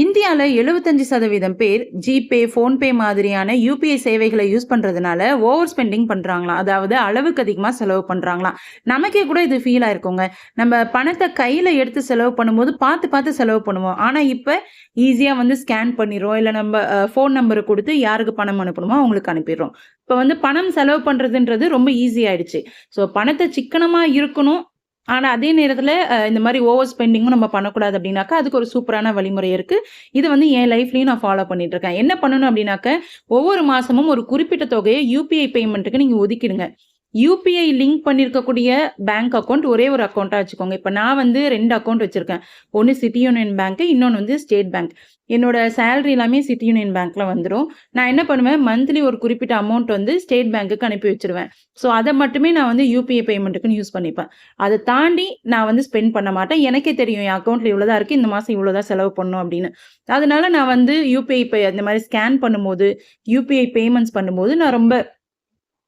இந்தியால 75% பேர் GPay, PhonePe மாதிரியான யுபிஐ சேவைகள யூஸ் பண்றதுனால ஓவர் ஸ்பெண்டிங் பண்றாங்களாம். அதாவது அளவுக்கு அதிகமா செலவு பண்றாங்களாம். நமக்கே கூட இது ஃபீல் ஆயிருக்குங்க. நம்ம பணத்த கையில எடுத்து செலவு பண்ணும்போது பார்த்து பார்த்து செலவு பண்ணுவோம். ஆனா இப்ப ஈஸியா ஸ்கேன் பண்ணிர்றோம். இல்ல நம்ம ஃபோன் நம்பர குடுத்து யாருக்கு பணம் அனுப்பணுமோ அவங்களுக்கு அனுப்பிர்றோம். இப்ப பணம் செலவு பண்றதுன்றது ரொம்ப ஈஸி ஆயிடுச்சு. ஸோ பணத்த சிக்கனமா இருக்கணும். ஆனா, அதே நேரத்துல இந்த மாரி ஓவர் ஸ்பெண்டிங்கும் நம்ம பண்ணக்கூடாது அப்டின்னாக்கா, அதுக்கு ஒரு சூப்பரான வழிமுறை இருக்கு. இது என் லைஃப்லயும் நான் ஃபாலோ பண்ணிட்டு இருக்கேன். என்ன பண்ணணும் அப்டின்னாக்க, ஒவ்வொரு மாசமும் ஒரு குறிப்பிட்ட தொகைய யுபிஐ பேமெண்ட்டுக்கு நீங்க ஒதுக்கிடுங்க. யுபிஐ லிங்க் பண்ணியிருக்கக்கூடிய பேங்க் அக்கவுண்ட் ஒரே ஒரு அக்கவுண்டா வச்சுக்கோங்க. இப்ப நான் 2 அக்கவுண்ட் வச்சிருக்கேன். ஒண்ணு சிட்டி யூனியன் பேங்க், இன்னொன்னு ஸ்டேட் பேங்க். என்னோட சேலரி எல்லாமே சிட்டி யூனியன் பேங்க்ல வந்துரும். நான் என்ன பண்ணுவேன், மந்த்லி ஒரு குறிப்பிட்ட அமௌண்ட் ஸ்டேட் பேங்க்குக்கு அனுப்பி வச்சுருவேன். ஸோ அத மட்டுமே நான் யுபிஐ பேமெண்ட்டுக்குன்னு யூஸ் பண்ணிப்பேன். அத தாண்டி நான் ஸ்பெண்ட் பண்ண மாட்டேன். எனக்கே தெரியும் என் அக்கவுண்ட்ல இவ்வளோ தான் இருக்கு. இந்த மாசம் இவ்வளோ தான் செலவு பண்ணணும் அப்படின்னு. அதனால நான் யுபிஐ பே இந்த மாரி ஸ்கேன் பண்ணும்போது, யுபிஐ பேமெண்ட்ஸ் பண்ணும்போது நான் ரொம்ப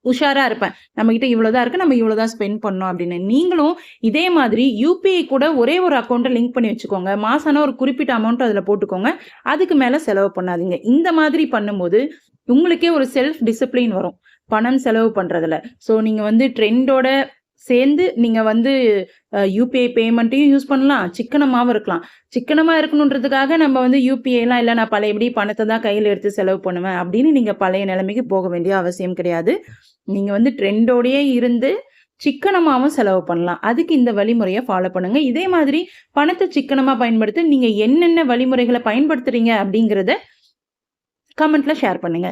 உஷாரா இருப்பேன். நம்மகிட்ட இவ்வளோ தான் இருக்கு. நம்ம இவ்வளோ தான் ஸ்பெண்ட் பண்ணணும் அப்படின்னு. நீங்களும் இதே மாதிரி யுபிஐ கூட ஒரே ஒரு அக்கவுண்ட்ட லிங்க் பண்ணி வச்சுக்கோங்க. மாசம் ஆனா ஒரு குறிப்பிட்ட அமௌண்ட் அதுல போட்டுக்கோங்க. அதுக்கு மேல செலவு பண்ணாதீங்க. இந்த மாதிரி பண்ணும்போது உங்களுக்கே ஒரு செல்ஃப் டிசிப்ளின் வரும். பணம் செலவு பண்றதுல. ஸோ நீங்க ட்ரெண்டோட சேர்ந்து நீங்க யுபிஐ பேமெண்ட்டையும் யூஸ் பண்ணலாம். சிக்கனமாவும் இருக்கலாம். சிக்கனமா இருக்கணுன்றதுக்காக நம்ம யுபிஐலாம் இல்ல நான் பழையபடி பணத்த தான் கையில எடுத்து செலவு பண்ணுவேன் அப்படின்னு நீங்க பழைய நிலைமைக்கு போக வேண்டிய அவசியம் கிடையாது. நீங்க ட்ரெண்டோடயே இருந்து சிக்கனமாவும் செலவு பண்ணலாம். அதுக்கு இந்த வழிமுறைய ஃபாலோ பண்ணுங்க. இதே மாதிரி பணத்த சிக்கனமா பயன்படுத்த நீங்க என்னென்ன வழிமுறைகள பயன்படுத்துறீங்க அப்படிங்கிறத கமெண்ட்ல ஷேர் பண்ணுங்க.